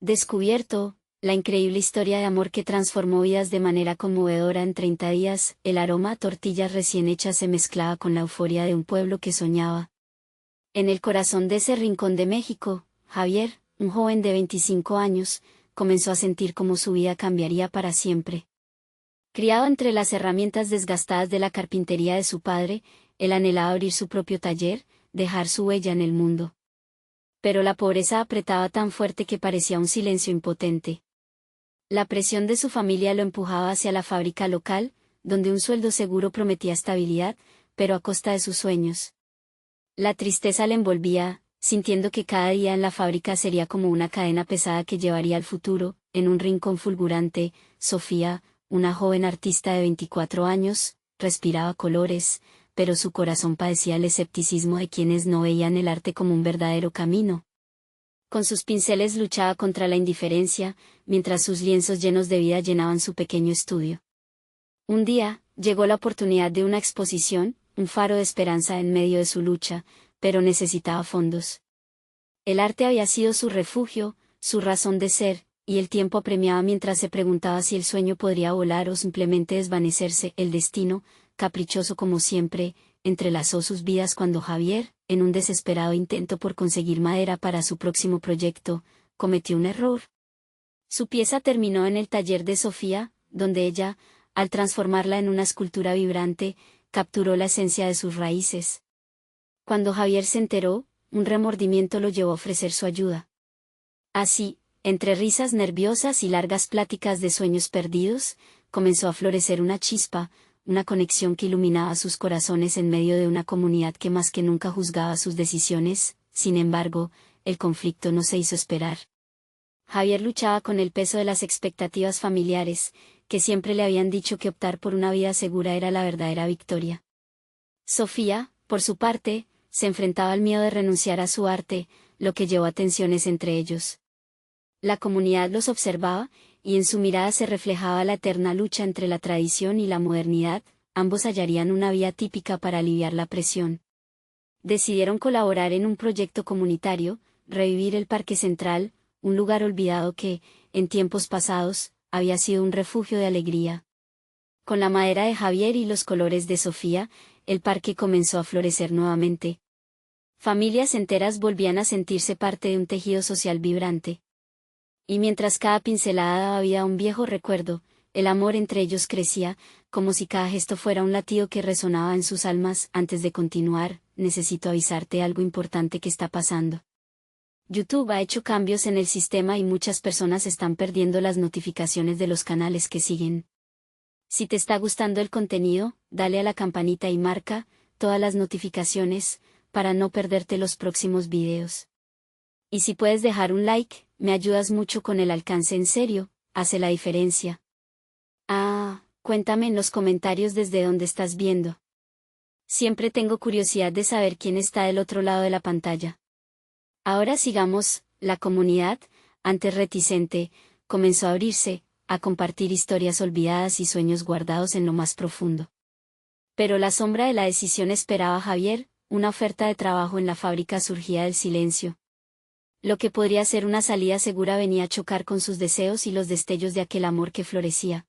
Descubierto, la increíble historia de amor que transformó vidas de manera conmovedora en 30 días, el aroma a tortillas recién hechas se mezclaba con la euforia de un pueblo que soñaba. En el corazón de ese rincón de México, Javier, un joven de 25 años, comenzó a sentir cómo su vida cambiaría para siempre. Criado entre las herramientas desgastadas de la carpintería de su padre, él anhelaba abrir su propio taller, dejar su huella en el mundo. Pero la pobreza apretaba tan fuerte que parecía un silencio impotente. La presión de su familia lo empujaba hacia la fábrica local, donde un sueldo seguro prometía estabilidad, pero a costa de sus sueños. La tristeza le envolvía, sintiendo que cada día en la fábrica sería como una cadena pesada que llevaría al futuro. En un rincón fulgurante, Sofía, una joven artista de 24 años, respiraba colores, pero su corazón padecía el escepticismo de quienes no veían el arte como un verdadero camino. Con sus pinceles luchaba contra la indiferencia, mientras sus lienzos llenos de vida llenaban su pequeño estudio. Un día, llegó la oportunidad de una exposición, un faro de esperanza en medio de su lucha, pero necesitaba fondos. El arte había sido su refugio, su razón de ser, y el tiempo apremiaba mientras se preguntaba si el sueño podría volar o simplemente desvanecerse. El destino, caprichoso como siempre, entrelazó sus vidas cuando Javier, en un desesperado intento por conseguir madera para su próximo proyecto, cometió un error. Su pieza terminó en el taller de Sofía, donde ella, al transformarla en una escultura vibrante, capturó la esencia de sus raíces. Cuando Javier se enteró, un remordimiento lo llevó a ofrecer su ayuda. Así, entre risas nerviosas y largas pláticas de sueños perdidos, comenzó a florecer una chispa, una conexión que iluminaba sus corazones en medio de una comunidad que más que nunca juzgaba sus decisiones. Sin embargo, el conflicto no se hizo esperar. Javier luchaba con el peso de las expectativas familiares, que siempre le habían dicho que optar por una vida segura era la verdadera victoria. Sofía, por su parte, se enfrentaba al miedo de renunciar a su arte, lo que llevó a tensiones entre ellos. La comunidad los observaba, y en su mirada se reflejaba la eterna lucha entre la tradición y la modernidad. Ambos hallarían una vía típica para aliviar la presión. Decidieron colaborar en un proyecto comunitario, revivir el Parque Central, un lugar olvidado que, en tiempos pasados, había sido un refugio de alegría. Con la madera de Javier y los colores de Sofía, el parque comenzó a florecer nuevamente. Familias enteras volvían a sentirse parte de un tejido social vibrante. Y mientras cada pincelada daba vida a un viejo recuerdo, el amor entre ellos crecía, como si cada gesto fuera un latido que resonaba en sus almas. Antes de continuar, necesito avisarte algo importante que está pasando. YouTube ha hecho cambios en el sistema y muchas personas están perdiendo las notificaciones de los canales que siguen. Si te está gustando el contenido, dale a la campanita y marca todas las notificaciones, para no perderte los próximos videos. Y si puedes dejar un like, me ayudas mucho con el alcance. En serio, hace la diferencia. Cuéntame en los comentarios desde dónde estás viendo. Siempre tengo curiosidad de saber quién está del otro lado de la pantalla. Ahora sigamos. La comunidad, antes reticente, comenzó a abrirse, a compartir historias olvidadas y sueños guardados en lo más profundo. Pero la sombra de la decisión esperaba a Javier. Una oferta de trabajo en la fábrica surgía del silencio. Lo que podría ser una salida segura venía a chocar con sus deseos y los destellos de aquel amor que florecía.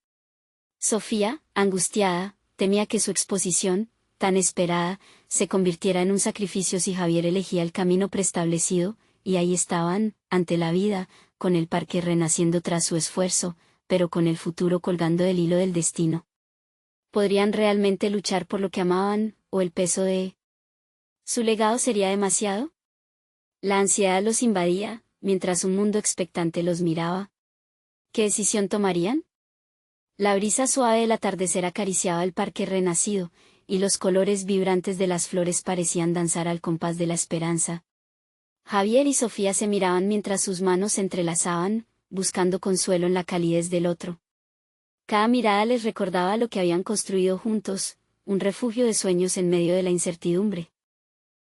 Sofía, angustiada, temía que su exposición, tan esperada, se convirtiera en un sacrificio si Javier elegía el camino preestablecido. Y ahí estaban, ante la vida, con el parque renaciendo tras su esfuerzo, pero con el futuro colgando del hilo del destino. ¿Podrían realmente luchar por lo que amaban, o el peso de su legado sería demasiado? La ansiedad los invadía, mientras un mundo expectante los miraba. ¿Qué decisión tomarían? La brisa suave del atardecer acariciaba el parque renacido, y los colores vibrantes de las flores parecían danzar al compás de la esperanza. Javier y Sofía se miraban mientras sus manos se entrelazaban, buscando consuelo en la calidez del otro. Cada mirada les recordaba lo que habían construido juntos, un refugio de sueños en medio de la incertidumbre.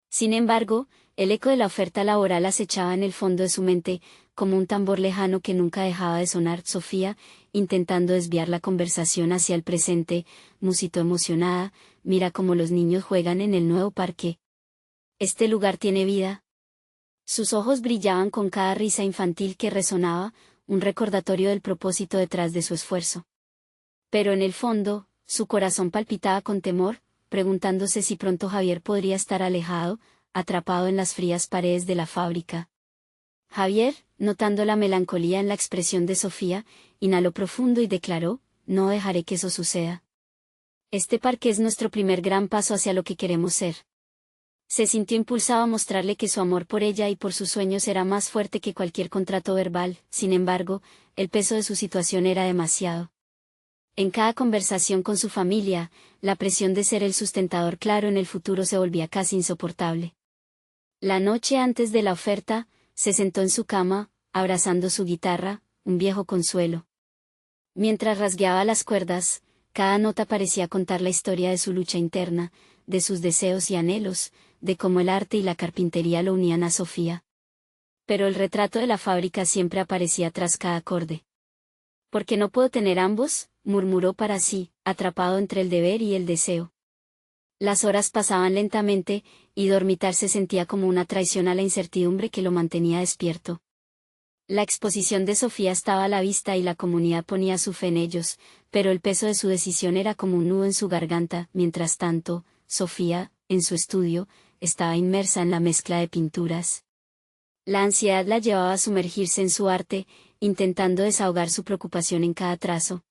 Sin embargo, el eco de la oferta laboral acechaba en el fondo de su mente, como un tambor lejano que nunca dejaba de sonar. Sofía, intentando desviar la conversación hacia el presente, musitó emocionada: mira cómo los niños juegan en el nuevo parque. Este lugar tiene vida. Sus ojos brillaban con cada risa infantil que resonaba, un recordatorio del propósito detrás de su esfuerzo. Pero en el fondo, su corazón palpitaba con temor, preguntándose si pronto Javier podría estar alejado, atrapado en las frías paredes de la fábrica. Javier, notando la melancolía en la expresión de Sofía, inhaló profundo y declaró: no dejaré que eso suceda. Este parque es nuestro primer gran paso hacia lo que queremos ser. Se sintió impulsado a mostrarle que su amor por ella y por sus sueños era más fuerte que cualquier contrato verbal. Sin embargo, el peso de su situación era demasiado. En cada conversación con su familia, la presión de ser el sustentador claro en el futuro se volvía casi insoportable. La noche antes de la oferta, se sentó en su cama, abrazando su guitarra, un viejo consuelo. Mientras rasgueaba las cuerdas, cada nota parecía contar la historia de su lucha interna, de sus deseos y anhelos, de cómo el arte y la carpintería lo unían a Sofía. Pero el retrato de la fábrica siempre aparecía tras cada acorde. ¿Por qué no puedo tener ambos?, murmuró para sí, atrapado entre el deber y el deseo. Las horas pasaban lentamente, y dormitar se sentía como una traición a la incertidumbre que lo mantenía despierto. La exposición de Sofía estaba a la vista y la comunidad ponía su fe en ellos, pero el peso de su decisión era como un nudo en su garganta. Mientras tanto, Sofía, en su estudio, estaba inmersa en la mezcla de pinturas. La ansiedad la llevaba a sumergirse en su arte, intentando desahogar su preocupación en cada trazo.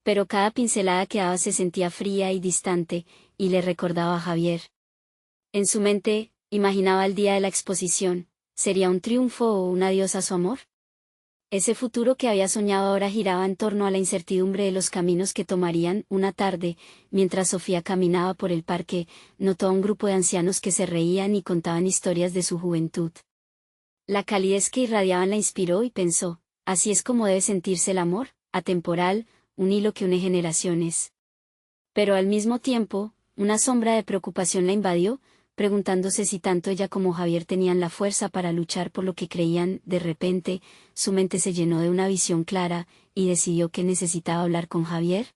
Pero cada pincelada que daba se sentía fría y distante, y le recordaba a Javier. En su mente, imaginaba el día de la exposición. ¿Sería un triunfo o un adiós a su amor? Ese futuro que había soñado ahora giraba en torno a la incertidumbre de los caminos que tomarían. Una tarde, mientras Sofía caminaba por el parque, notó a un grupo de ancianos que se reían y contaban historias de su juventud. La calidez que irradiaban la inspiró y pensó: así es como debe sentirse el amor, atemporal, un hilo que une generaciones. Pero al mismo tiempo, una sombra de preocupación la invadió, preguntándose si tanto ella como Javier tenían la fuerza para luchar por lo que creían. De repente, su mente se llenó de una visión clara, y decidió que necesitaba hablar con Javier.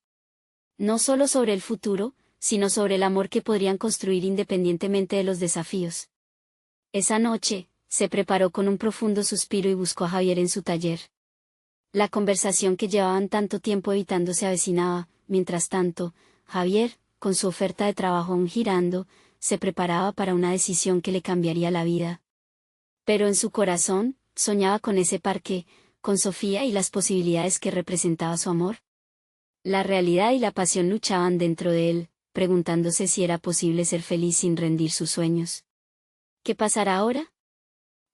No solo sobre el futuro, sino sobre el amor que podrían construir independientemente de los desafíos. Esa noche, se preparó con un profundo suspiro y buscó a Javier en su taller. La conversación que llevaban tanto tiempo evitando se avecinaba. Mientras tanto, Javier, con su oferta de trabajo aún girando, se preparaba para una decisión que le cambiaría la vida. Pero en su corazón, soñaba con ese parque, con Sofía y las posibilidades que representaba su amor. La realidad y la pasión luchaban dentro de él, preguntándose si era posible ser feliz sin rendir sus sueños. ¿Qué pasará ahora?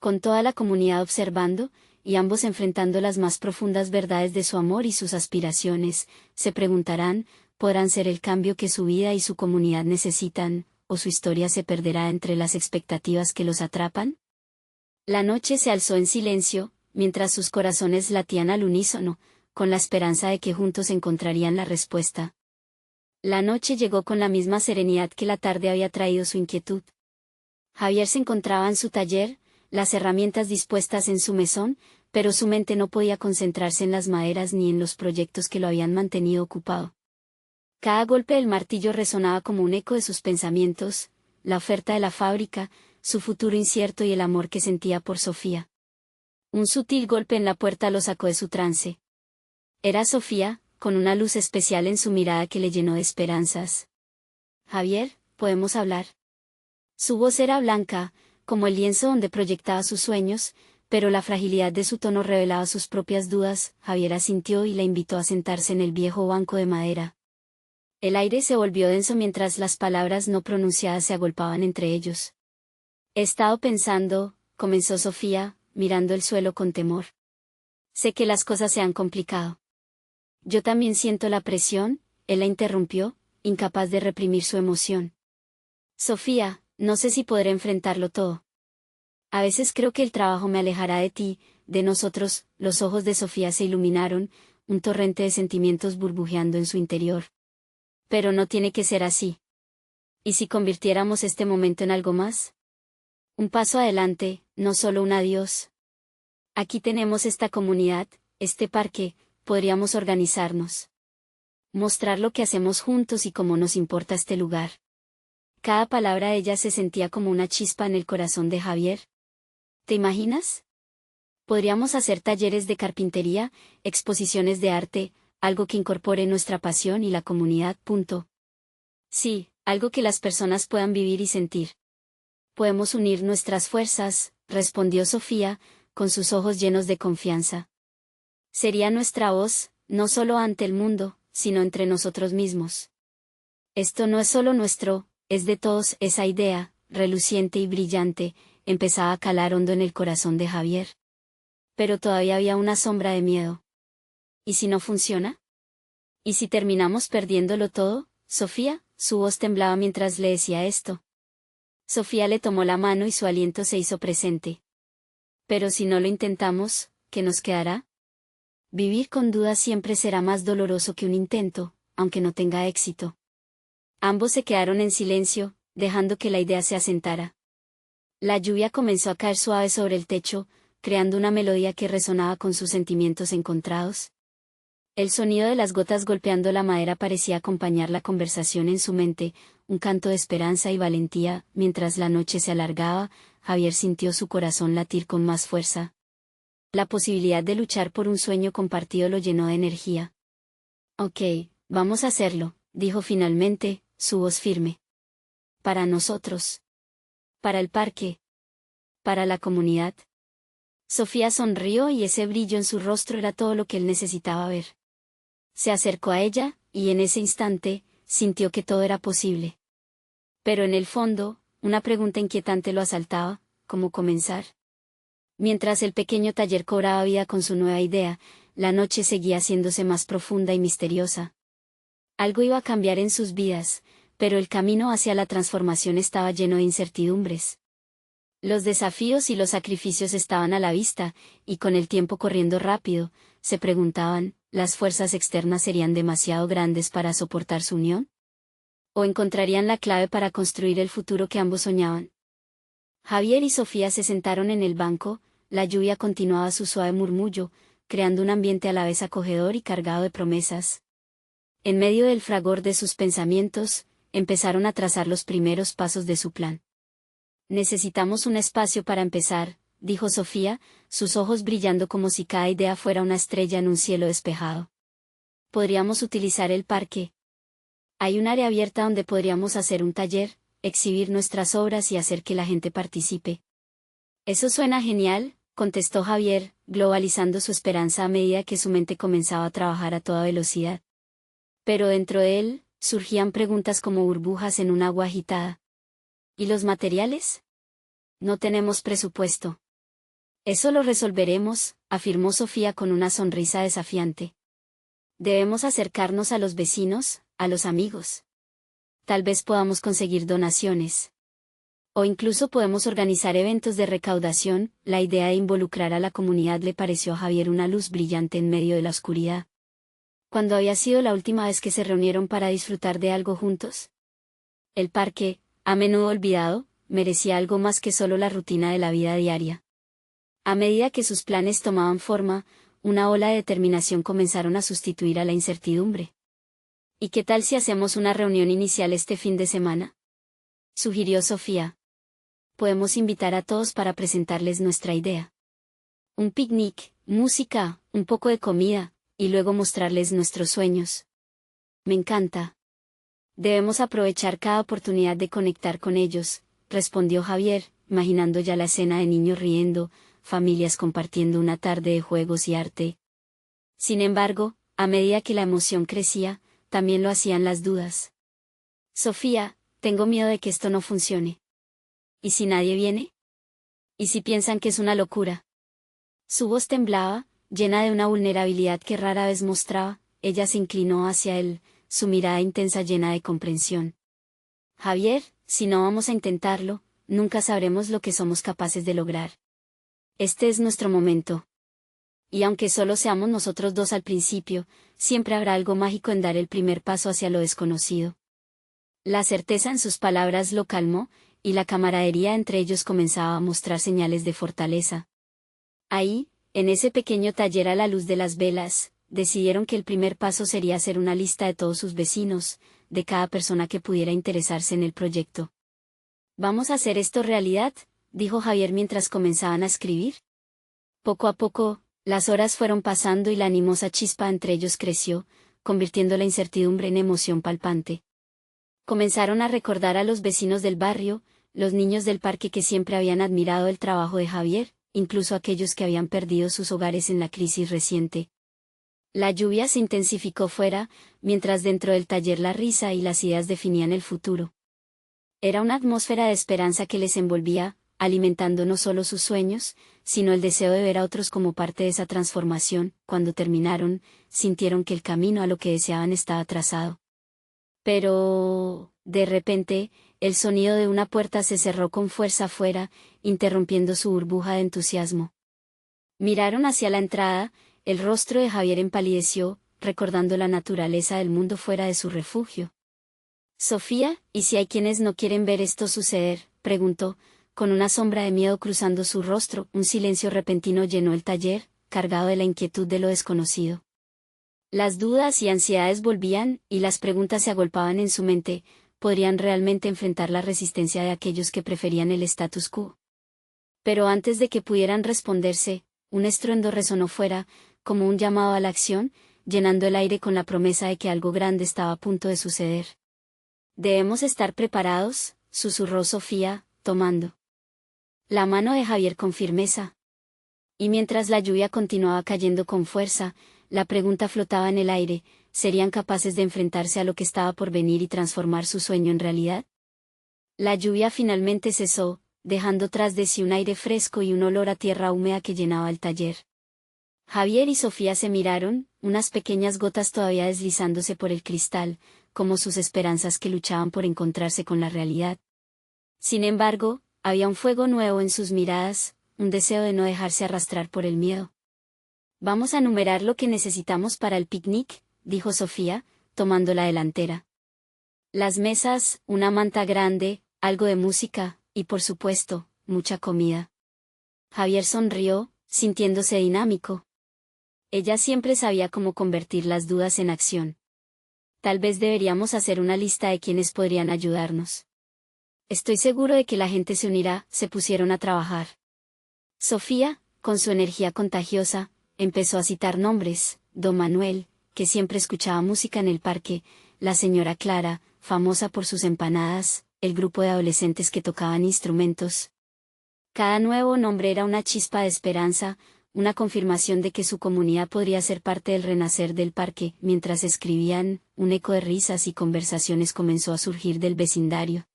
Con toda la comunidad observando, y ambos enfrentando las más profundas verdades de su amor y sus aspiraciones, se preguntarán: ¿podrán ser el cambio que su vida y su comunidad necesitan, o su historia se perderá entre las expectativas que los atrapan? La noche se alzó en silencio, mientras sus corazones latían al unísono, con la esperanza de que juntos encontrarían la respuesta. La noche llegó con la misma serenidad que la tarde había traído su inquietud. Javier se encontraba en su taller, las herramientas dispuestas en su mesón, pero su mente no podía concentrarse en las maderas ni en los proyectos que lo habían mantenido ocupado. Cada golpe del martillo resonaba como un eco de sus pensamientos: la oferta de la fábrica, su futuro incierto y el amor que sentía por Sofía. Un sutil golpe en la puerta lo sacó de su trance. Era Sofía, con una luz especial en su mirada que le llenó de esperanzas. «Javier, ¿podemos hablar?». Su voz era blanca, como el lienzo donde proyectaba sus sueños, pero la fragilidad de su tono revelaba sus propias dudas. Javier asintió y la invitó a sentarse en el viejo banco de madera. El aire se volvió denso mientras las palabras no pronunciadas se agolpaban entre ellos. «He estado pensando», comenzó Sofía, mirando el suelo con temor. «Sé que las cosas se han complicado». «Yo también siento la presión», él la interrumpió, incapaz de reprimir su emoción. «Sofía, no sé si podré enfrentarlo todo. A veces creo que el trabajo me alejará de ti, de nosotros». Los ojos de Sofía se iluminaron, un torrente de sentimientos burbujeando en su interior. «Pero no tiene que ser así. ¿Y si convirtiéramos este momento en algo más? Un paso adelante, no solo un adiós. Aquí tenemos esta comunidad, este parque, podríamos organizarnos. Mostrar lo que hacemos juntos y cómo nos importa este lugar». Cada palabra de ella se sentía como una chispa en el corazón de Javier. ¿Te imaginas? Podríamos hacer talleres de carpintería, exposiciones de arte, algo que incorpore nuestra pasión y la comunidad. Sí, algo que las personas puedan vivir y sentir. Podemos unir nuestras fuerzas, respondió Sofía, con sus ojos llenos de confianza. Sería nuestra voz, no solo ante el mundo, sino entre nosotros mismos. Esto no es solo nuestro, es de todos. Esa idea, reluciente y brillante, empezaba a calar hondo en el corazón de Javier. Pero todavía había una sombra de miedo. ¿Y si no funciona? ¿Y si terminamos perdiéndolo todo, Sofía? Su voz temblaba mientras le decía esto. Sofía le tomó la mano y su aliento se hizo presente. Pero si no lo intentamos, ¿qué nos quedará? Vivir con dudas siempre será más doloroso que un intento, aunque no tenga éxito. Ambos se quedaron en silencio, dejando que la idea se asentara. La lluvia comenzó a caer suave sobre el techo, creando una melodía que resonaba con sus sentimientos encontrados. El sonido de las gotas golpeando la madera parecía acompañar la conversación en su mente, un canto de esperanza y valentía. Mientras la noche se alargaba, Javier sintió su corazón latir con más fuerza. La posibilidad de luchar por un sueño compartido lo llenó de energía. Ok, vamos a hacerlo, dijo finalmente, su voz firme. Para nosotros. Para el parque. Para la comunidad. Sofía sonrió y ese brillo en su rostro era todo lo que él necesitaba ver. Se acercó a ella, y en ese instante, sintió que todo era posible. Pero en el fondo, una pregunta inquietante lo asaltaba: ¿cómo comenzar? Mientras el pequeño taller cobraba vida con su nueva idea, la noche seguía haciéndose más profunda y misteriosa. Algo iba a cambiar en sus vidas, pero el camino hacia la transformación estaba lleno de incertidumbres. Los desafíos y los sacrificios estaban a la vista, y con el tiempo corriendo rápido, se preguntaban, ¿las fuerzas externas serían demasiado grandes para soportar su unión? ¿O encontrarían la clave para construir el futuro que ambos soñaban? Javier y Sofía se sentaron en el banco, la lluvia continuaba su suave murmullo, creando un ambiente a la vez acogedor y cargado de promesas. En medio del fragor de sus pensamientos, empezaron a trazar los primeros pasos de su plan. Necesitamos un espacio para empezar, dijo Sofía, sus ojos brillando como si cada idea fuera una estrella en un cielo despejado. Podríamos utilizar el parque. Hay un área abierta donde podríamos hacer un taller, exhibir nuestras obras y hacer que la gente participe. Eso suena genial, contestó Javier, globalizando su esperanza a medida que su mente comenzaba a trabajar a toda velocidad. Pero dentro de él, surgían preguntas como burbujas en un agua agitada. ¿Y los materiales? No tenemos presupuesto. Eso lo resolveremos, afirmó Sofía con una sonrisa desafiante. Debemos acercarnos a los vecinos, a los amigos. Tal vez podamos conseguir donaciones. O incluso podemos organizar eventos de recaudación. La idea de involucrar a la comunidad le pareció a Javier una luz brillante en medio de la oscuridad. ¿Cuándo había sido la última vez que se reunieron para disfrutar de algo juntos? El parque, a menudo olvidado, merecía algo más que solo la rutina de la vida diaria. A medida que sus planes tomaban forma, una ola de determinación comenzaron a sustituir a la incertidumbre. ¿Y qué tal si hacemos una reunión inicial este fin de semana?, sugirió Sofía. Podemos invitar a todos para presentarles nuestra idea. Un picnic, música, un poco de comida, y luego mostrarles nuestros sueños. Me encanta. Debemos aprovechar cada oportunidad de conectar con ellos, respondió Javier, imaginando ya la escena de niños riendo, familias compartiendo una tarde de juegos y arte. Sin embargo, a medida que la emoción crecía, también lo hacían las dudas. Sofía, tengo miedo de que esto no funcione. ¿Y si nadie viene? ¿Y si piensan que es una locura? Su voz temblaba, llena de una vulnerabilidad que rara vez mostraba. Ella se inclinó hacia él, su mirada intensa llena de comprensión. Javier, si no vamos a intentarlo, nunca sabremos lo que somos capaces de lograr. Este es nuestro momento. Y aunque solo seamos nosotros dos al principio, siempre habrá algo mágico en dar el primer paso hacia lo desconocido. La certeza en sus palabras lo calmó, y la camaradería entre ellos comenzaba a mostrar señales de fortaleza. Ahí, en ese pequeño taller a la luz de las velas, decidieron que el primer paso sería hacer una lista de todos sus vecinos, de cada persona que pudiera interesarse en el proyecto. Vamos a hacer esto realidad, dijo Javier mientras comenzaban a escribir. Poco a poco, las horas fueron pasando y la animosa chispa entre ellos creció, convirtiendo la incertidumbre en emoción palpante. Comenzaron a recordar a los vecinos del barrio, los niños del parque que siempre habían admirado el trabajo de Javier, incluso aquellos que habían perdido sus hogares en la crisis reciente. La lluvia se intensificó fuera, mientras dentro del taller la risa y las ideas definían el futuro. Era una atmósfera de esperanza que les envolvía, alimentando no solo sus sueños, sino el deseo de ver a otros como parte de esa transformación. Cuando terminaron, sintieron que el camino a lo que deseaban estaba trazado. Pero, de repente, el sonido de una puerta se cerró con fuerza afuera, interrumpiendo su burbuja de entusiasmo. Miraron hacia la entrada, el rostro de Javier empalideció, recordando la naturaleza del mundo fuera de su refugio. «Sofía, ¿y si hay quienes no quieren ver esto suceder?», preguntó, con una sombra de miedo cruzando su rostro. Un silencio repentino llenó el taller, cargado de la inquietud de lo desconocido. Las dudas y ansiedades volvían, y las preguntas se agolpaban en su mente. ¿Podrían realmente enfrentar la resistencia de aquellos que preferían el status quo? Pero antes de que pudieran responderse, un estruendo resonó fuera, como un llamado a la acción, llenando el aire con la promesa de que algo grande estaba a punto de suceder. «Debemos estar preparados», susurró Sofía, tomando la mano de Javier con firmeza. Y mientras la lluvia continuaba cayendo con fuerza, la pregunta flotaba en el aire: ¿serían capaces de enfrentarse a lo que estaba por venir y transformar su sueño en realidad? La lluvia finalmente cesó, dejando tras de sí un aire fresco y un olor a tierra húmeda que llenaba el taller. Javier y Sofía se miraron, unas pequeñas gotas todavía deslizándose por el cristal, como sus esperanzas que luchaban por encontrarse con la realidad. Sin embargo, había un fuego nuevo en sus miradas, un deseo de no dejarse arrastrar por el miedo. «Vamos a enumerar lo que necesitamos para el picnic», dijo Sofía, tomando la delantera. «Las mesas, una manta grande, algo de música, y por supuesto, mucha comida». Javier sonrió, sintiéndose dinámico. Ella siempre sabía cómo convertir las dudas en acción. «Tal vez deberíamos hacer una lista de quienes podrían ayudarnos. Estoy seguro de que la gente se unirá». Se pusieron a trabajar. Sofía, con su energía contagiosa, empezó a citar nombres: don Manuel, que siempre escuchaba música en el parque; la señora Clara, famosa por sus empanadas; el grupo de adolescentes que tocaban instrumentos. Cada nuevo nombre era una chispa de esperanza, una confirmación de que su comunidad podría ser parte del renacer del parque. Mientras escribían, un eco de risas y conversaciones comenzó a surgir del vecindario.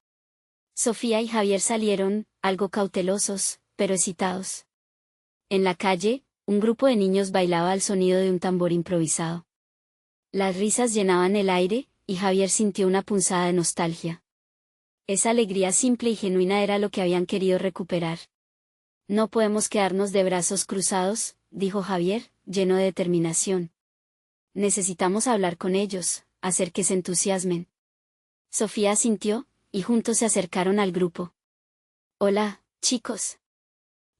Sofía y Javier salieron, algo cautelosos, pero excitados. En la calle, un grupo de niños bailaba al sonido de un tambor improvisado. Las risas llenaban el aire, y Javier sintió una punzada de nostalgia. Esa alegría simple y genuina era lo que habían querido recuperar. «No podemos quedarnos de brazos cruzados», dijo Javier, lleno de determinación. «Necesitamos hablar con ellos, hacer que se entusiasmen». Sofía asintió, y juntos se acercaron al grupo. «Hola, chicos.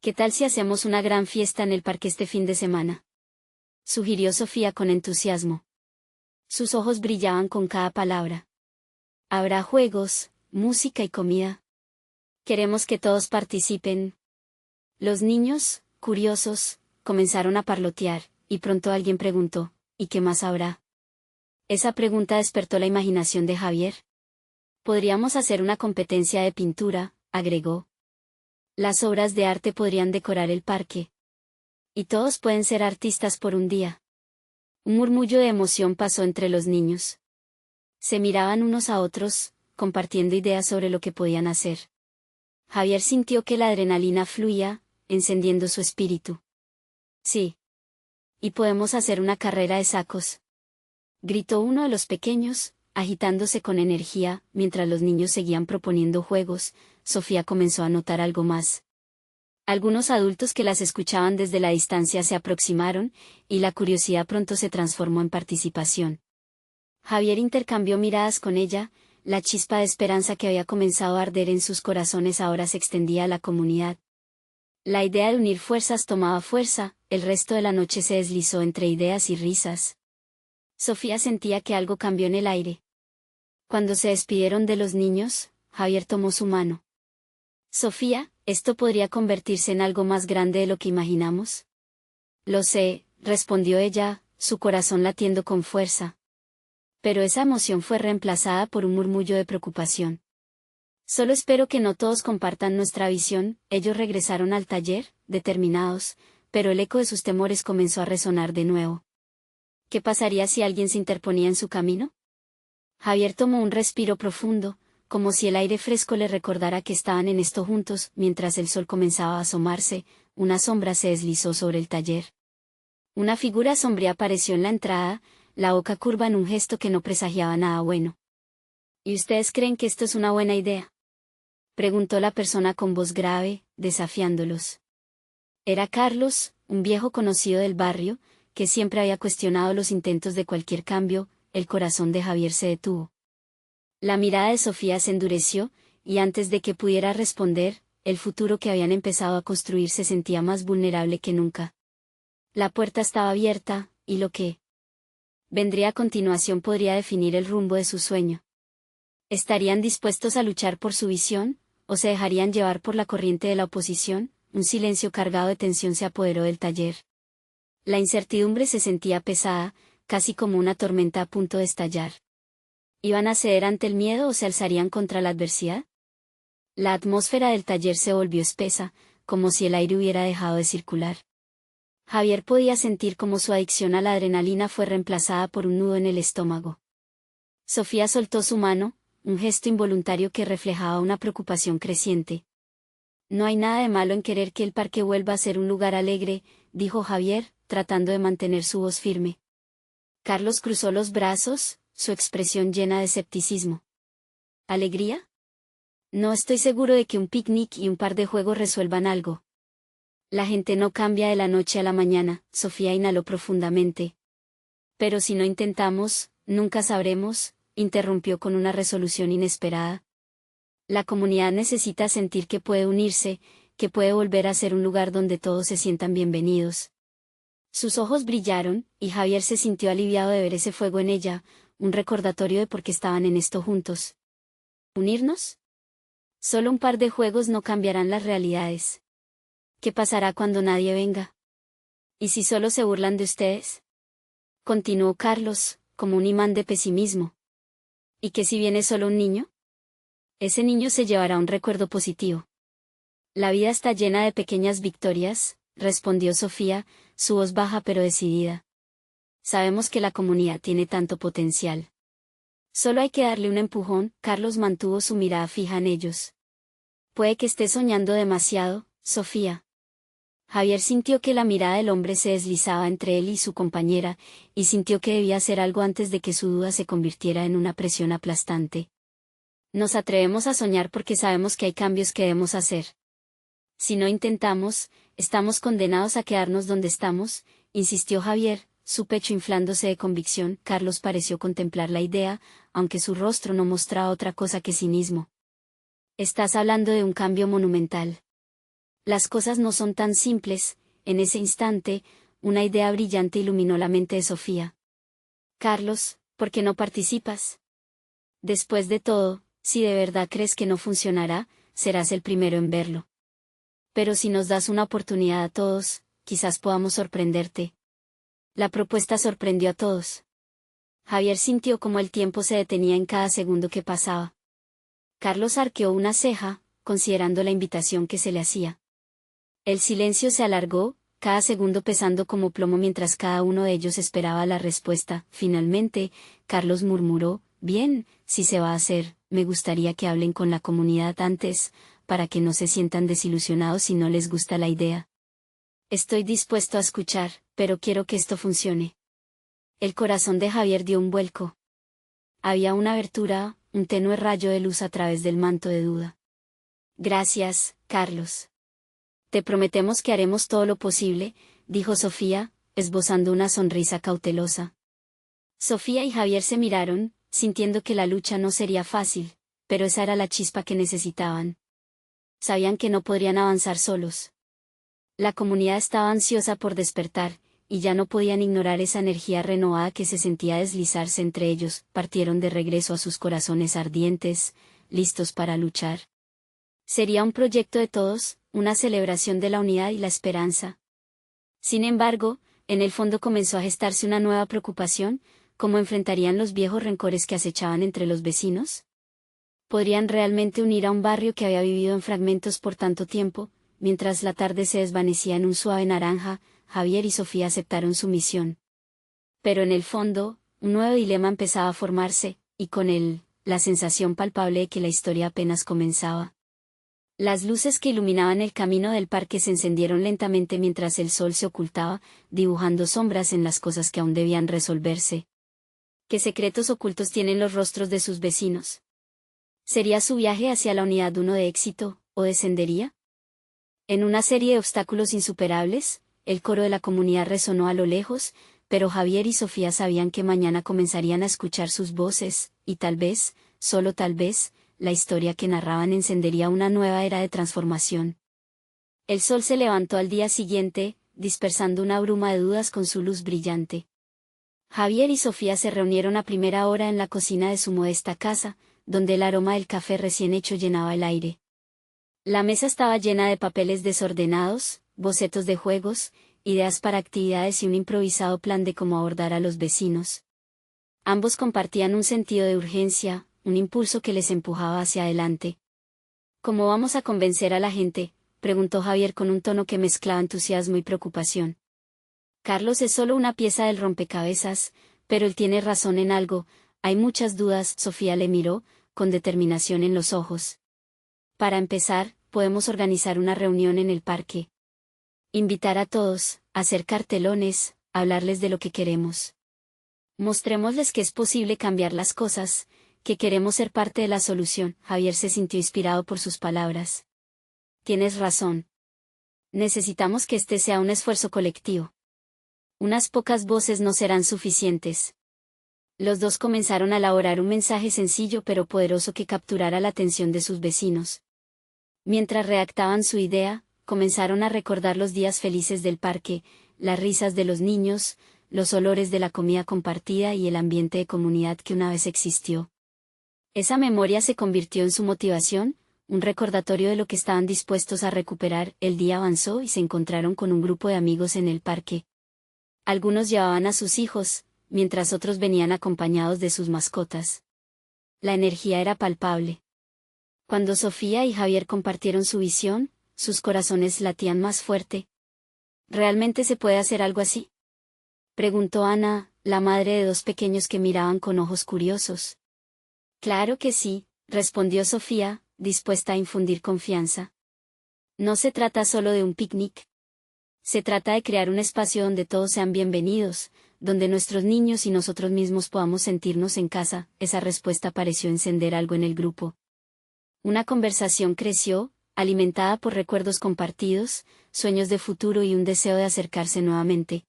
¿Qué tal si hacemos una gran fiesta en el parque este fin de semana?», sugirió Sofía con entusiasmo. Sus ojos brillaban con cada palabra. «Habrá juegos, música y comida. Queremos que todos participen». Los niños, curiosos, comenzaron a parlotear, y pronto alguien preguntó: «¿Y qué más habrá?». Esa pregunta despertó la imaginación de Javier. «Podríamos hacer una competencia de pintura», agregó. «Las obras de arte podrían decorar el parque. Y todos pueden ser artistas por un día». Un murmullo de emoción pasó entre los niños. Se miraban unos a otros, compartiendo ideas sobre lo que podían hacer. Javier sintió que la adrenalina fluía, encendiendo su espíritu. «Sí. Y podemos hacer una carrera de sacos», gritó uno de los pequeños, agitándose con energía. Mientras los niños seguían proponiendo juegos, Sofía comenzó a notar algo más. Algunos adultos que las escuchaban desde la distancia se aproximaron, y la curiosidad pronto se transformó en participación. Javier intercambió miradas con ella. La chispa de esperanza que había comenzado a arder en sus corazones ahora se extendía a la comunidad. La idea de unir fuerzas tomaba fuerza. El resto de la noche se deslizó entre ideas y risas. Sofía sentía que algo cambió en el aire. Cuando se despidieron de los niños, Javier tomó su mano. «Sofía, ¿Esto podría convertirse en algo más grande de lo que imaginamos? Lo sé, respondió ella, su corazón latiendo con fuerza. Pero esa emoción fue reemplazada por un murmullo de preocupación. Solo espero que no todos compartan nuestra visión. Ellos regresaron al taller, determinados, pero el eco de sus temores comenzó a resonar de nuevo. ¿Qué pasaría si alguien se interponía en su camino? Javier tomó un respiro profundo, como si el aire fresco le recordara que estaban en esto juntos. Mientras el sol comenzaba a asomarse, una sombra se deslizó sobre el taller. Una figura sombría apareció en la entrada, la boca curva en un gesto que no presagiaba nada bueno. ¿Y ustedes creen que esto es una buena idea?, preguntó la persona con voz grave, desafiándolos. Era Carlos, un viejo conocido del barrio, que siempre había cuestionado los intentos de cualquier cambio. El corazón de Javier se detuvo. La mirada de Sofía se endureció, y antes de que pudiera responder, el futuro que habían empezado a construir se sentía más vulnerable que nunca. La puerta estaba abierta, y lo que vendría a continuación podría definir el rumbo de su sueño. ¿Estarían dispuestos a luchar por su visión, o se dejarían llevar por la corriente de la oposición? Un silencio cargado de tensión se apoderó del taller. La incertidumbre se sentía pesada, casi como una tormenta a punto de estallar. ¿Iban a ceder ante el miedo o se alzarían contra la adversidad? La atmósfera del taller se volvió espesa, como si el aire hubiera dejado de circular. Javier podía sentir cómo su adicción a la adrenalina fue reemplazada por un nudo en el estómago. Sofía soltó su mano, un gesto involuntario que reflejaba una preocupación creciente. No hay nada de malo en querer que el parque vuelva a ser un lugar alegre, dijo Javier, tratando de mantener su voz firme. Carlos cruzó los brazos, su expresión llena de escepticismo. ¿Alegría? No estoy seguro de que un picnic y un par de juegos resuelvan algo. La gente no cambia de la noche a la mañana, Sofía inhaló profundamente. Pero si no intentamos, nunca sabremos, interrumpió con una resolución inesperada. La comunidad necesita sentir que puede unirse, que puede volver a ser un lugar donde todos se sientan bienvenidos. Sus ojos brillaron, y Javier se sintió aliviado de ver ese fuego en ella, un recordatorio de por qué estaban en esto juntos. ¿Unirnos? Solo un par de juegos no cambiarán las realidades. ¿Qué pasará cuando nadie venga? ¿Y si solo se burlan de ustedes?, continuó Carlos, como un imán de pesimismo. ¿Y qué si viene solo un niño? Ese niño se llevará un recuerdo positivo. La vida está llena de pequeñas victorias, respondió Sofía, su voz baja pero decidida. Sabemos que la comunidad tiene tanto potencial. Solo hay que darle un empujón. Carlos mantuvo su mirada fija en ellos. Puede que esté soñando demasiado, Sofía. Javier sintió que la mirada del hombre se deslizaba entre él y su compañera, y sintió que debía hacer algo antes de que su duda se convirtiera en una presión aplastante. Nos atrevemos a soñar porque sabemos que hay cambios que debemos hacer. Si no intentamos, estamos condenados a quedarnos donde estamos, insistió Javier, su pecho inflándose de convicción. Carlos pareció contemplar la idea, aunque su rostro no mostraba otra cosa que cinismo. Estás hablando de un cambio monumental. Las cosas no son tan simples. En ese instante, una idea brillante iluminó la mente de Sofía. Carlos, ¿por qué no participas? Después de todo, si de verdad crees que no funcionará, serás el primero en verlo. Pero si nos das una oportunidad a todos, quizás podamos sorprenderte. La propuesta sorprendió a todos. Javier sintió como el tiempo se detenía en cada segundo que pasaba. Carlos arqueó una ceja, considerando la invitación que se le hacía. El silencio se alargó, cada segundo pesando como plomo mientras cada uno de ellos esperaba la respuesta. Finalmente, Carlos murmuró, bien, si se va a hacer, me gustaría que hablen con la comunidad antes, para que no se sientan desilusionados si no les gusta la idea. Estoy dispuesto a escuchar, pero quiero que esto funcione. El corazón de Javier dio un vuelco. Había una abertura, un tenue rayo de luz a través del manto de duda. Gracias, Carlos. Te prometemos que haremos todo lo posible, dijo Sofía, esbozando una sonrisa cautelosa. Sofía y Javier se miraron, sintiendo que la lucha no sería fácil, pero esa era la chispa que necesitaban. Sabían que no podrían avanzar solos. La comunidad estaba ansiosa por despertar, y ya no podían ignorar esa energía renovada que se sentía deslizarse entre ellos. Partieron de regreso a sus corazones ardientes, listos para luchar. Sería un proyecto de todos, una celebración de la unidad y la esperanza. Sin embargo, en el fondo comenzó a gestarse una nueva preocupación: ¿cómo enfrentarían los viejos rencores que acechaban entre los vecinos? ¿Podrían realmente unir a un barrio que había vivido en fragmentos por tanto tiempo? Mientras la tarde se desvanecía en un suave naranja, Javier y Sofía aceptaron su misión. Pero en el fondo, un nuevo dilema empezaba a formarse, y con él, la sensación palpable de que la historia apenas comenzaba. Las luces que iluminaban el camino del parque se encendieron lentamente mientras el sol se ocultaba, dibujando sombras en las cosas que aún debían resolverse. ¿Qué secretos ocultos tienen los rostros de sus vecinos? ¿Sería su viaje hacia la unidad uno de éxito, o descendería? En una serie de obstáculos insuperables, el coro de la comunidad resonó a lo lejos, pero Javier y Sofía sabían que mañana comenzarían a escuchar sus voces, y tal vez, solo tal vez, la historia que narraban encendería una nueva era de transformación. El sol se levantó al día siguiente, dispersando una bruma de dudas con su luz brillante. Javier y Sofía se reunieron a primera hora en la cocina de su modesta casa, donde el aroma del café recién hecho llenaba el aire. La mesa estaba llena de papeles desordenados, bocetos de juegos, ideas para actividades y un improvisado plan de cómo abordar a los vecinos. Ambos compartían un sentido de urgencia, un impulso que les empujaba hacia adelante. ¿Cómo vamos a convencer a la gente?, preguntó Javier con un tono que mezclaba entusiasmo y preocupación. Carlos es solo una pieza del rompecabezas, pero él tiene razón en algo: hay muchas dudas. Sofía le miró, con determinación en los ojos. Para empezar, podemos organizar una reunión en el parque. Invitar a todos, hacer cartelones, hablarles de lo que queremos. Mostrémosles que es posible cambiar las cosas, que queremos ser parte de la solución. Javier se sintió inspirado por sus palabras. Tienes razón. Necesitamos que este sea un esfuerzo colectivo. Unas pocas voces no serán suficientes. Los dos comenzaron a elaborar un mensaje sencillo pero poderoso que capturara la atención de sus vecinos. Mientras redactaban su idea, comenzaron a recordar los días felices del parque, las risas de los niños, los olores de la comida compartida y el ambiente de comunidad que una vez existió. Esa memoria se convirtió en su motivación, un recordatorio de lo que estaban dispuestos a recuperar. El día avanzó y se encontraron con un grupo de amigos en el parque. Algunos llevaban a sus hijos, mientras otros venían acompañados de sus mascotas. La energía era palpable. Cuando Sofía y Javier compartieron su visión, sus corazones latían más fuerte. ¿Realmente se puede hacer algo así?, preguntó Ana, la madre de dos pequeños que miraban con ojos curiosos. Claro que sí, respondió Sofía, dispuesta a infundir confianza. No se trata solo de un picnic. Se trata de crear un espacio donde todos sean bienvenidos, donde nuestros niños y nosotros mismos podamos sentirnos en casa. Esa respuesta pareció encender algo en el grupo. Una conversación creció, alimentada por recuerdos compartidos, sueños de futuro y un deseo de acercarse nuevamente.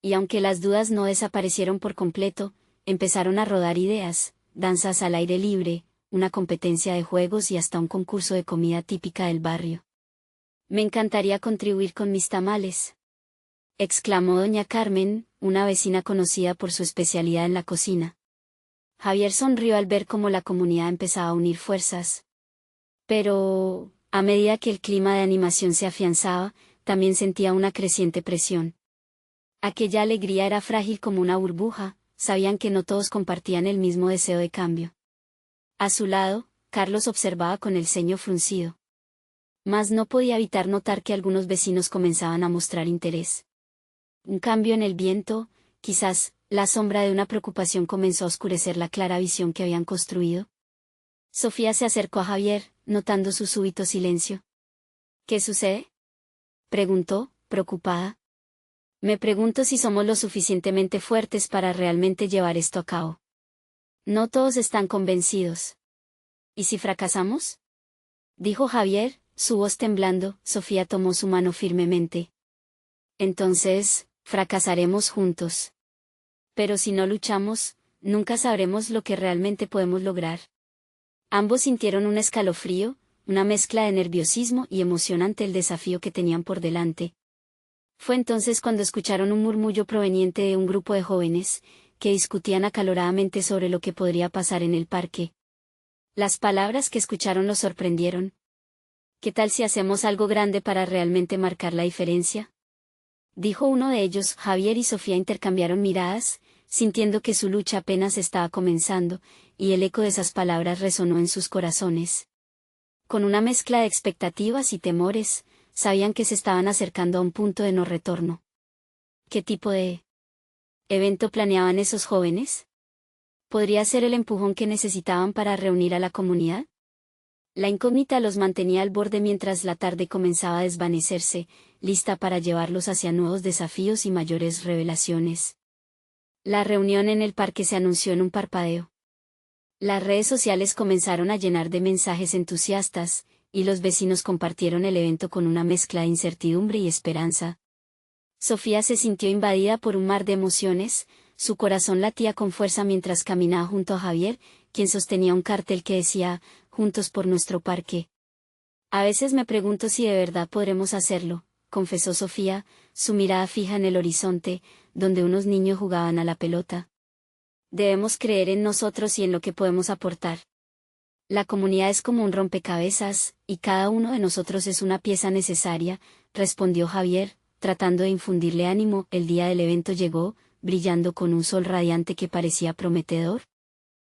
Y aunque las dudas no desaparecieron por completo, empezaron a rodar ideas: danzas al aire libre, una competencia de juegos y hasta un concurso de comida típica del barrio. Me encantaría contribuir con mis tamales, exclamó doña Carmen, una vecina conocida por su especialidad en la cocina. Javier sonrió al ver cómo la comunidad empezaba a unir fuerzas. Pero, a medida que el clima de animación se afianzaba, también sentía una creciente presión. Aquella alegría era frágil como una burbuja, sabían que no todos compartían el mismo deseo de cambio. A su lado, Carlos observaba con el ceño fruncido. Mas no podía evitar notar que algunos vecinos comenzaban a mostrar interés. Un cambio en el viento, quizás, la sombra de una preocupación comenzó a oscurecer la clara visión que habían construido. Sofía se acercó a Javier, notando su súbito silencio. ¿Qué sucede?, preguntó, preocupada. Me pregunto si somos lo suficientemente fuertes para realmente llevar esto a cabo. No todos están convencidos. ¿Y si fracasamos?, dijo Javier, su voz temblando. Sofía tomó su mano firmemente. Entonces, fracasaremos juntos. Pero si no luchamos, nunca sabremos lo que realmente podemos lograr. Ambos sintieron un escalofrío, una mezcla de nerviosismo y emoción ante el desafío que tenían por delante. Fue entonces cuando escucharon un murmullo proveniente de un grupo de jóvenes, que discutían acaloradamente sobre lo que podría pasar en el parque. Las palabras que escucharon los sorprendieron. ¿Qué tal si hacemos algo grande para realmente marcar la diferencia? Dijo uno de ellos. Javier y Sofía intercambiaron miradas, sintiendo que su lucha apenas estaba comenzando, y el eco de esas palabras resonó en sus corazones. Con una mezcla de expectativas y temores, sabían que se estaban acercando a un punto de no retorno. ¿Qué tipo de evento planeaban esos jóvenes? ¿Podría ser el empujón que necesitaban para reunir a la comunidad? La incógnita los mantenía al borde mientras la tarde comenzaba a desvanecerse, lista para llevarlos hacia nuevos desafíos y mayores revelaciones. La reunión en el parque se anunció en un parpadeo. Las redes sociales comenzaron a llenar de mensajes entusiastas, y los vecinos compartieron el evento con una mezcla de incertidumbre y esperanza. Sofía se sintió invadida por un mar de emociones, su corazón latía con fuerza mientras caminaba junto a Javier, quien sostenía un cartel que decía, «Juntos por nuestro parque». A veces me pregunto si de verdad podremos hacerlo, confesó Sofía, su mirada fija en el horizonte, donde unos niños jugaban a la pelota. Debemos creer en nosotros y en lo que podemos aportar. La comunidad es como un rompecabezas, y cada uno de nosotros es una pieza necesaria, respondió Javier, tratando de infundirle ánimo. El día del evento llegó, brillando con un sol radiante que parecía prometedor.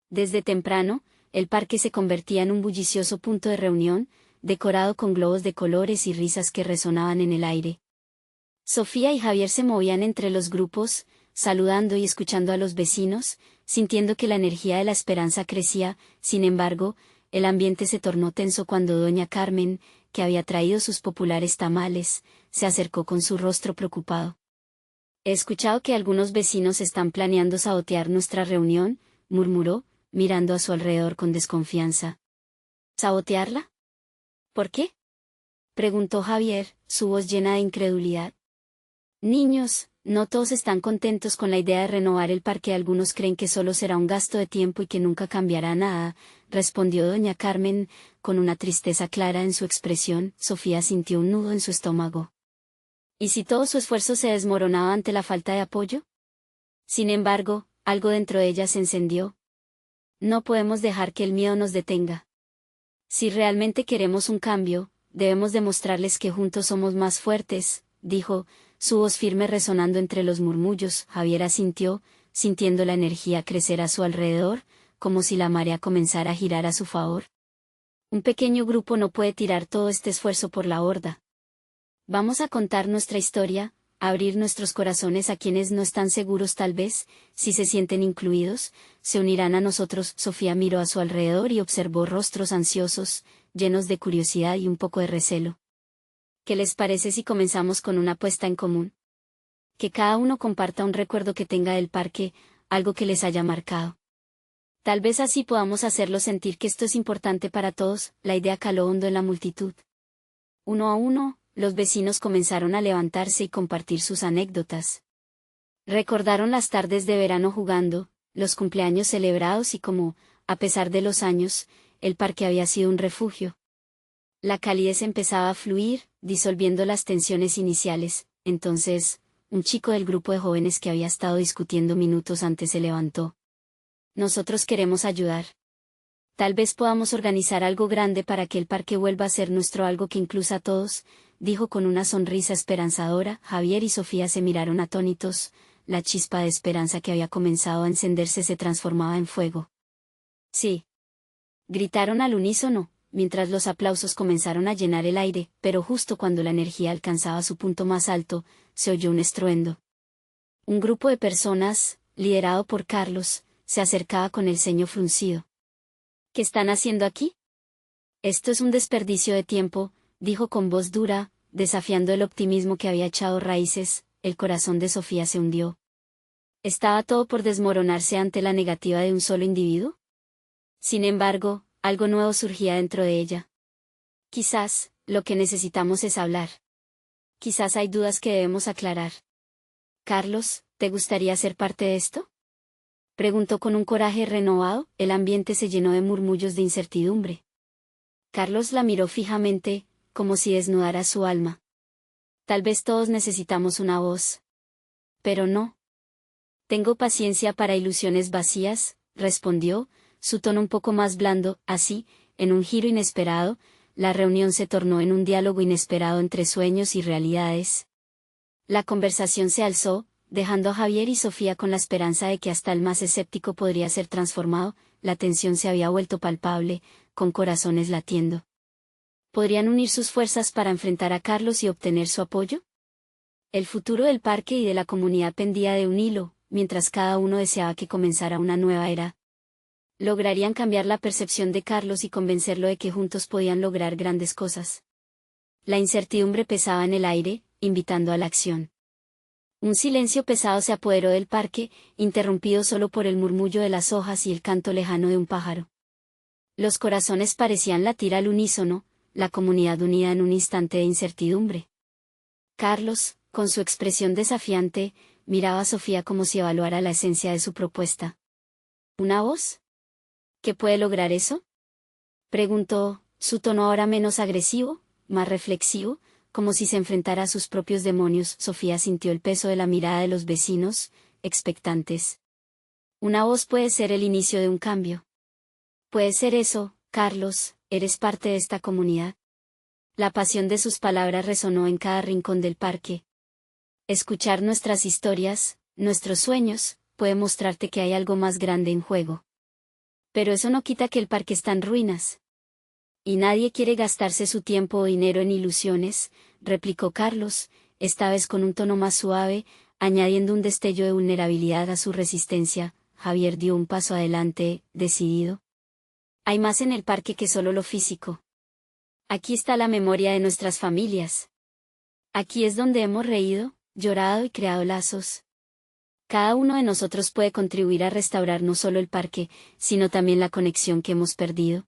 Desde temprano, el parque se convertía en un bullicioso punto de reunión, decorado con globos de colores y risas que resonaban en el aire. Sofía y Javier se movían entre los grupos, saludando y escuchando a los vecinos, sintiendo que la energía de la esperanza crecía. Sin embargo, el ambiente se tornó tenso cuando doña Carmen, que había traído sus populares tamales, se acercó con su rostro preocupado. «He escuchado que algunos vecinos están planeando sabotear nuestra reunión», murmuró, mirando a su alrededor con desconfianza. «¿Sabotearla? ¿Por qué?», preguntó Javier, su voz llena de incredulidad. «Niños, no todos están contentos con la idea de renovar el parque. Algunos creen que solo será un gasto de tiempo y que nunca cambiará nada», respondió doña Carmen, con una tristeza clara en su expresión. Sofía sintió un nudo en su estómago. ¿Y si todo su esfuerzo se desmoronaba ante la falta de apoyo? Sin embargo, algo dentro de ella se encendió. «No podemos dejar que el miedo nos detenga. Si realmente queremos un cambio, debemos demostrarles que juntos somos más fuertes», dijo, su voz firme resonando entre los murmullos. Javier asintió, sintiendo la energía crecer a su alrededor, como si la marea comenzara a girar a su favor. «Un pequeño grupo no puede tirar todo este esfuerzo por la borda. Vamos a contar nuestra historia, a abrir nuestros corazones a quienes no están seguros. Tal vez, si se sienten incluidos, se unirán a nosotros». Sofía miró a su alrededor y observó rostros ansiosos, llenos de curiosidad y un poco de recelo. «¿Qué les parece si comenzamos con una apuesta en común? Que cada uno comparta un recuerdo que tenga del parque, algo que les haya marcado. Tal vez así podamos hacerlos sentir que esto es importante para todos». La idea caló hondo en la multitud. Uno a uno, los vecinos comenzaron a levantarse y compartir sus anécdotas. Recordaron las tardes de verano jugando, los cumpleaños celebrados y cómo, a pesar de los años, el parque había sido un refugio. La calidez empezaba a fluir, disolviendo las tensiones iniciales. Entonces, un chico del grupo de jóvenes que había estado discutiendo minutos antes se levantó. «Nosotros queremos ayudar. Tal vez podamos organizar algo grande para que el parque vuelva a ser nuestro, algo que incluya a todos», dijo con una sonrisa esperanzadora. Javier y Sofía se miraron atónitos, la chispa de esperanza que había comenzado a encenderse se transformaba en fuego. «Sí», gritaron al unísono, mientras los aplausos comenzaron a llenar el aire, pero justo cuando la energía alcanzaba su punto más alto, se oyó un estruendo. Un grupo de personas, liderado por Carlos, se acercaba con el ceño fruncido. «¿Qué están haciendo aquí? Esto es un desperdicio de tiempo», dijo con voz dura, desafiando el optimismo que había echado raíces. El corazón de Sofía se hundió. ¿Estaba todo por desmoronarse ante la negativa de un solo individuo? Sin embargo, algo nuevo surgía dentro de ella. «Quizás, lo que necesitamos es hablar. Quizás hay dudas que debemos aclarar. Carlos, ¿te gustaría ser parte de esto?», preguntó con un coraje renovado. El ambiente se llenó de murmullos de incertidumbre. Carlos la miró fijamente, como si desnudara su alma. «Tal vez todos necesitamos una voz. Pero no. Tengo paciencia para ilusiones vacías», respondió, su tono un poco más blando. Así, en un giro inesperado, la reunión se tornó en un diálogo inesperado entre sueños y realidades. La conversación se alzó, dejando a Javier y Sofía con la esperanza de que hasta el más escéptico podría ser transformado. La tensión se había vuelto palpable, con corazones latiendo. ¿Podrían unir sus fuerzas para enfrentar a Carlos y obtener su apoyo? El futuro del parque y de la comunidad pendía de un hilo, mientras cada uno deseaba que comenzara una nueva era. Lograrían cambiar la percepción de Carlos y convencerlo de que juntos podían lograr grandes cosas. La incertidumbre pesaba en el aire, invitando a la acción. Un silencio pesado se apoderó del parque, interrumpido solo por el murmullo de las hojas y el canto lejano de un pájaro. Los corazones parecían latir al unísono, la comunidad unida en un instante de incertidumbre. Carlos, con su expresión desafiante, miraba a Sofía como si evaluara la esencia de su propuesta. ¿Una voz? ¿Qué puede lograr eso?, preguntó, su tono ahora menos agresivo, más reflexivo, como si se enfrentara a sus propios demonios. Sofía sintió el peso de la mirada de los vecinos, expectantes. Una voz puede ser el inicio de un cambio. Puede ser eso, Carlos, eres parte de esta comunidad. La pasión de sus palabras resonó en cada rincón del parque. Escuchar nuestras historias, nuestros sueños, puede mostrarte que hay algo más grande en juego. Pero eso no quita que el parque está en ruinas. Y nadie quiere gastarse su tiempo o dinero en ilusiones, replicó Carlos, esta vez con un tono más suave, añadiendo un destello de vulnerabilidad a su resistencia. Javier dio un paso adelante, decidido. Hay más en el parque que solo lo físico. Aquí está la memoria de nuestras familias. Aquí es donde hemos reído, llorado y creado lazos. Cada uno de nosotros puede contribuir a restaurar no solo el parque, sino también la conexión que hemos perdido.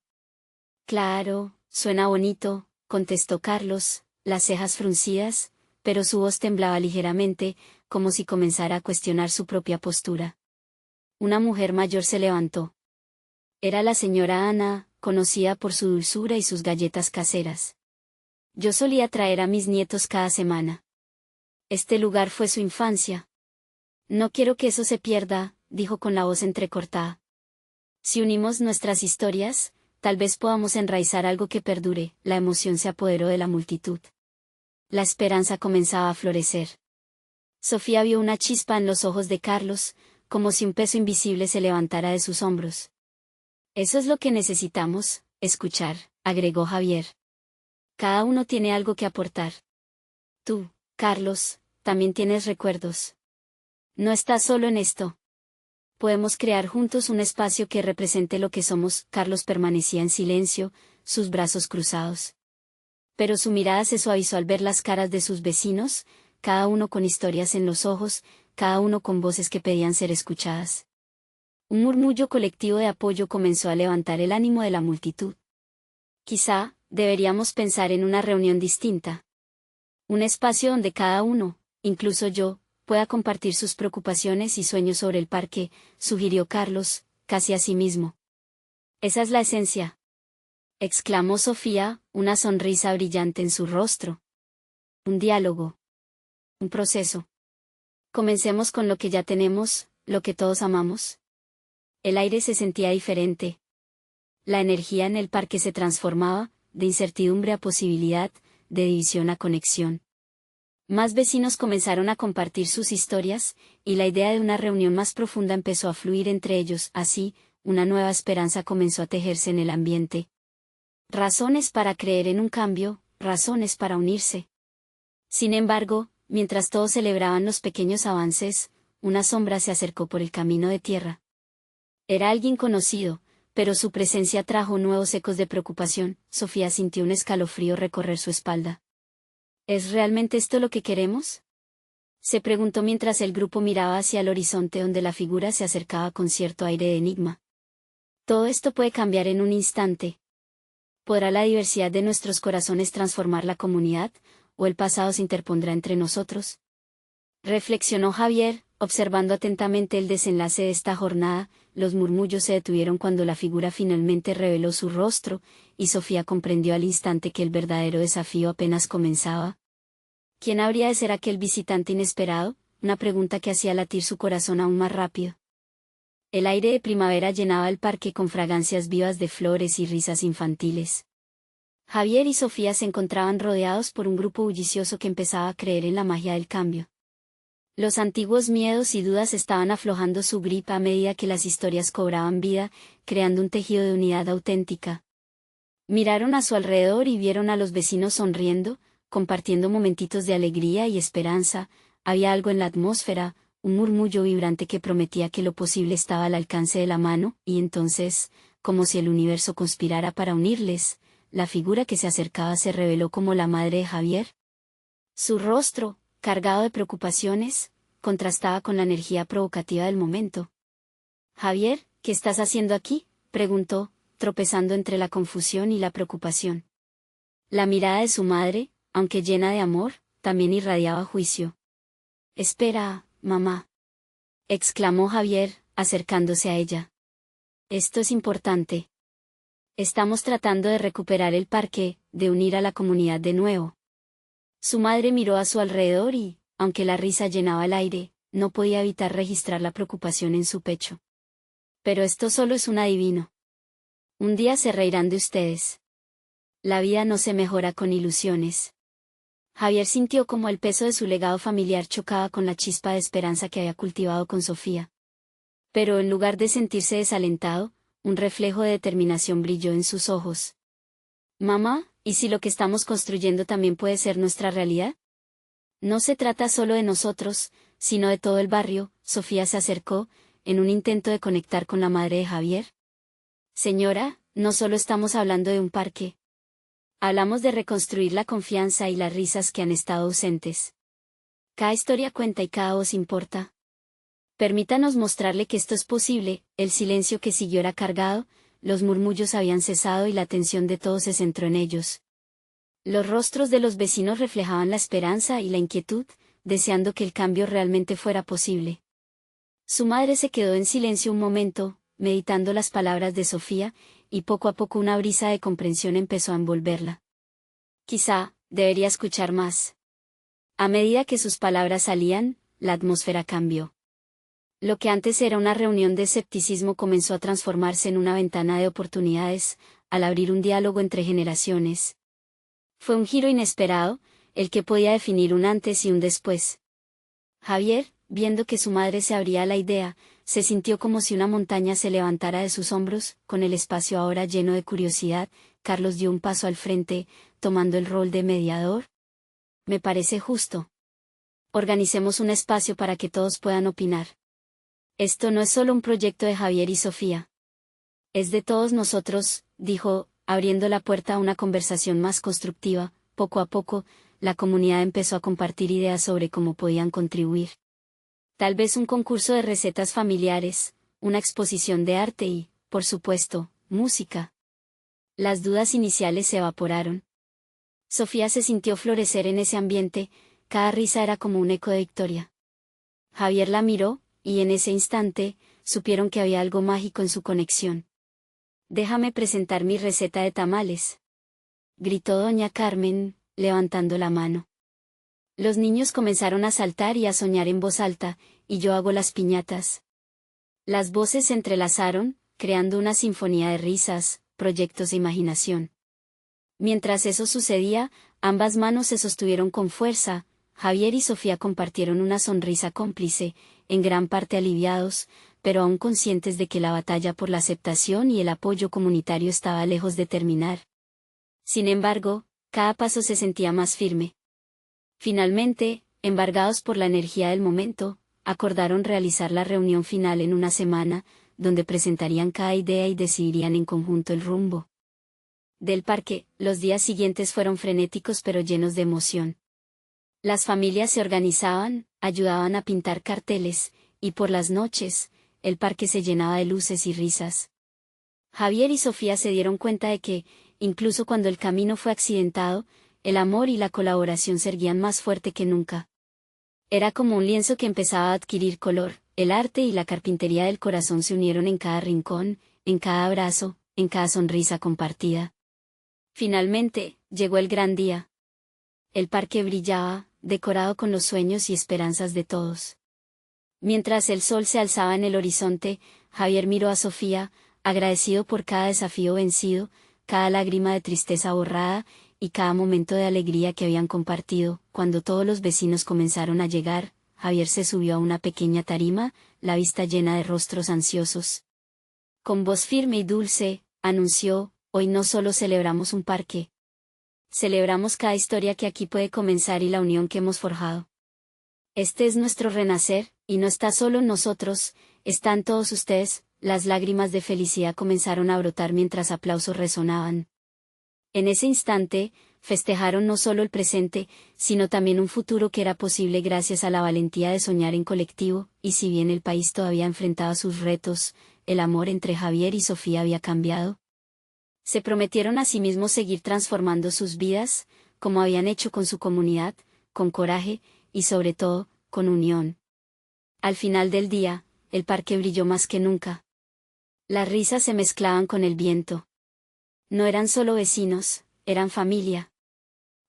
Claro, suena bonito, contestó Carlos, las cejas fruncidas, pero su voz temblaba ligeramente, como si comenzara a cuestionar su propia postura. Una mujer mayor se levantó. Era la señora Ana, conocida por su dulzura y sus galletas caseras. Yo solía traer a mis nietos cada semana. Este lugar fue su infancia. No quiero que eso se pierda, dijo con la voz entrecortada. Si unimos nuestras historias, tal vez podamos enraizar algo que perdure. La emoción se apoderó de la multitud. La esperanza comenzaba a florecer. Sofía vio una chispa en los ojos de Carlos, como si un peso invisible se levantara de sus hombros. Eso es lo que necesitamos, escuchar, agregó Javier. Cada uno tiene algo que aportar. Tú, Carlos, también tienes recuerdos. No estás solo en esto. Podemos crear juntos un espacio que represente lo que somos. Carlos permanecía en silencio, sus brazos cruzados. Pero su mirada se suavizó al ver las caras de sus vecinos, cada uno con historias en los ojos, cada uno con voces que pedían ser escuchadas. Un murmullo colectivo de apoyo comenzó a levantar el ánimo de la multitud. Quizá, deberíamos pensar en una reunión distinta. Un espacio donde cada uno, incluso yo, pueda compartir sus preocupaciones y sueños sobre el parque, sugirió Carlos, casi a sí mismo. Esa es la esencia, exclamó Sofía, una sonrisa brillante en su rostro. Un diálogo. Un proceso. Comencemos con lo que ya tenemos, lo que todos amamos. El aire se sentía diferente. La energía en el parque se transformaba, de incertidumbre a posibilidad, de división a conexión. Más vecinos comenzaron a compartir sus historias, y la idea de una reunión más profunda empezó a fluir entre ellos. Así, una nueva esperanza comenzó a tejerse en el ambiente. Razones para creer en un cambio, razones para unirse. Sin embargo, mientras todos celebraban los pequeños avances, una sombra se acercó por el camino de tierra. Era alguien conocido, pero su presencia trajo nuevos ecos de preocupación. Sofía sintió un escalofrío recorrer su espalda. ¿Es realmente esto lo que queremos?, se preguntó mientras el grupo miraba hacia el horizonte donde la figura se acercaba con cierto aire de enigma. Todo esto puede cambiar en un instante. ¿Podrá la diversidad de nuestros corazones transformar la comunidad, o el pasado se interpondrá entre nosotros?, reflexionó Javier, observando atentamente el desenlace de esta jornada. Los murmullos se detuvieron cuando la figura finalmente reveló su rostro, y Sofía comprendió al instante que el verdadero desafío apenas comenzaba. ¿Quién habría de ser aquel visitante inesperado?, una pregunta que hacía latir su corazón aún más rápido. El aire de primavera llenaba el parque con fragancias vivas de flores y risas infantiles. Javier y Sofía se encontraban rodeados por un grupo bullicioso que empezaba a creer en la magia del cambio. Los antiguos miedos y dudas estaban aflojando su grip a medida que las historias cobraban vida, creando un tejido de unidad auténtica. Miraron a su alrededor y vieron a los vecinos sonriendo, compartiendo momentitos de alegría y esperanza. Había algo en la atmósfera, un murmullo vibrante que prometía que lo posible estaba al alcance de la mano, y entonces, como si el universo conspirara para unirles, la figura que se acercaba se reveló como la madre de Javier. Su rostro, cargado de preocupaciones, contrastaba con la energía provocativa del momento. «Javier, ¿qué estás haciendo aquí?», preguntó, tropezando entre la confusión y la preocupación. La mirada de su madre, aunque llena de amor, también irradiaba juicio. «Espera, mamá», exclamó Javier, acercándose a ella. «Esto es importante. Estamos tratando de recuperar el parque, de unir a la comunidad de nuevo». Su madre miró a su alrededor y, aunque la risa llenaba el aire, no podía evitar registrar la preocupación en su pecho. «Pero esto solo es un adivino. Un día se reirán de ustedes. La vida no se mejora con ilusiones». Javier sintió como el peso de su legado familiar chocaba con la chispa de esperanza que había cultivado con Sofía. Pero en lugar de sentirse desalentado, un reflejo de determinación brilló en sus ojos. «Mamá, ¿y si lo que estamos construyendo también puede ser nuestra realidad? No se trata solo de nosotros, sino de todo el barrio». Sofía se acercó, en un intento de conectar con la madre de Javier. «Señora, no solo estamos hablando de un parque. Hablamos de reconstruir la confianza y las risas que han estado ausentes. Cada historia cuenta y cada voz importa. Permítanos mostrarle que esto es posible». El silencio que siguió era cargado, los murmullos habían cesado y la atención de todos se centró en ellos. Los rostros de los vecinos reflejaban la esperanza y la inquietud, deseando que el cambio realmente fuera posible. Su madre se quedó en silencio un momento, meditando las palabras de Sofía, y poco a poco una brisa de comprensión empezó a envolverla. «Quizá, debería escuchar más». A medida que sus palabras salían, la atmósfera cambió. Lo que antes era una reunión de escepticismo comenzó a transformarse en una ventana de oportunidades, al abrir un diálogo entre generaciones. Fue un giro inesperado, el que podía definir un antes y un después. Javier, viendo que su madre se abría a la idea, se sintió como si una montaña se levantara de sus hombros. Con el espacio ahora lleno de curiosidad, Carlos dio un paso al frente, tomando el rol de mediador. «Me parece justo. Organicemos un espacio para que todos puedan opinar. Esto no es solo un proyecto de Javier y Sofía. Es de todos nosotros», dijo, abriendo la puerta a una conversación más constructiva. Poco a poco, la comunidad empezó a compartir ideas sobre cómo podían contribuir. Tal vez un concurso de recetas familiares, una exposición de arte y, por supuesto, música. Las dudas iniciales se evaporaron. Sofía se sintió florecer en ese ambiente, cada risa era como un eco de victoria. Javier la miró, y en ese instante, supieron que había algo mágico en su conexión. «Déjame presentar mi receta de tamales», gritó doña Carmen, levantando la mano. Los niños comenzaron a saltar y a soñar en voz alta, «y yo hago las piñatas». Las voces se entrelazaron, creando una sinfonía de risas, proyectos de imaginación. Mientras eso sucedía, ambas manos se sostuvieron con fuerza. Javier y Sofía compartieron una sonrisa cómplice, en gran parte aliviados, pero aún conscientes de que la batalla por la aceptación y el apoyo comunitario estaba lejos de terminar. Sin embargo, cada paso se sentía más firme. Finalmente, embargados por la energía del momento, acordaron realizar la reunión final en una semana, donde presentarían cada idea y decidirían en conjunto el rumbo del parque. Los días siguientes fueron frenéticos pero llenos de emoción. Las familias se organizaban, ayudaban a pintar carteles, y por las noches, el parque se llenaba de luces y risas. Javier y Sofía se dieron cuenta de que, incluso cuando el camino fue accidentado, el amor y la colaboración se erguían más fuerte que nunca. Era como un lienzo que empezaba a adquirir color. El arte y la carpintería del corazón se unieron en cada rincón, en cada abrazo, en cada sonrisa compartida. Finalmente, llegó el gran día. El parque brillaba, decorado con los sueños y esperanzas de todos. Mientras el sol se alzaba en el horizonte, Javier miró a Sofía, agradecido por cada desafío vencido. cada lágrima de tristeza borrada, y cada momento de alegría que habían compartido. Cuando todos los vecinos comenzaron a llegar, Javier se subió a una pequeña tarima, la vista llena de rostros ansiosos. Con voz firme y dulce, anunció: hoy no solo celebramos un parque. Celebramos cada historia que aquí puede comenzar y la unión que hemos forjado. Este es nuestro renacer, y no está solo en nosotros, están todos ustedes. Las lágrimas de felicidad comenzaron a brotar mientras aplausos resonaban. En ese instante, festejaron no solo el presente, sino también un futuro que era posible gracias a la valentía de soñar en colectivo, y si bien el país todavía enfrentaba sus retos, el amor entre Javier y Sofía había cambiado. Se prometieron a sí mismos seguir transformando sus vidas, como habían hecho con su comunidad, con coraje, y sobre todo, con unión. Al final del día, el parque brilló más que nunca. Las risas se mezclaban con el viento. No eran solo vecinos, eran familia.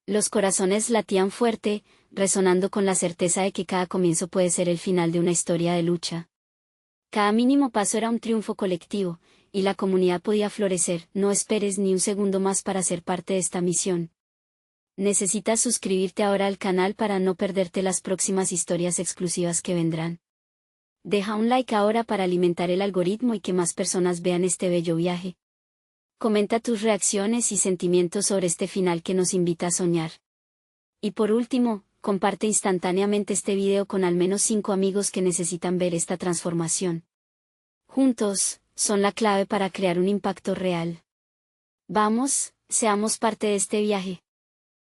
Los corazones latían fuerte, resonando con la certeza de que cada comienzo puede ser el final de una historia de lucha. Cada mínimo paso era un triunfo colectivo, y la comunidad podía florecer. No esperes ni un segundo más para ser parte de esta misión. Necesitas suscribirte ahora al canal para no perderte las próximas historias exclusivas que vendrán. Deja un like ahora para alimentar el algoritmo y que más personas vean este bello viaje. Comenta tus reacciones y sentimientos sobre este final que nos invita a soñar. Y por último, comparte instantáneamente este video con al menos 5 amigos que necesitan ver esta transformación. Juntos, son la clave para crear un impacto real. Vamos, seamos parte de este viaje.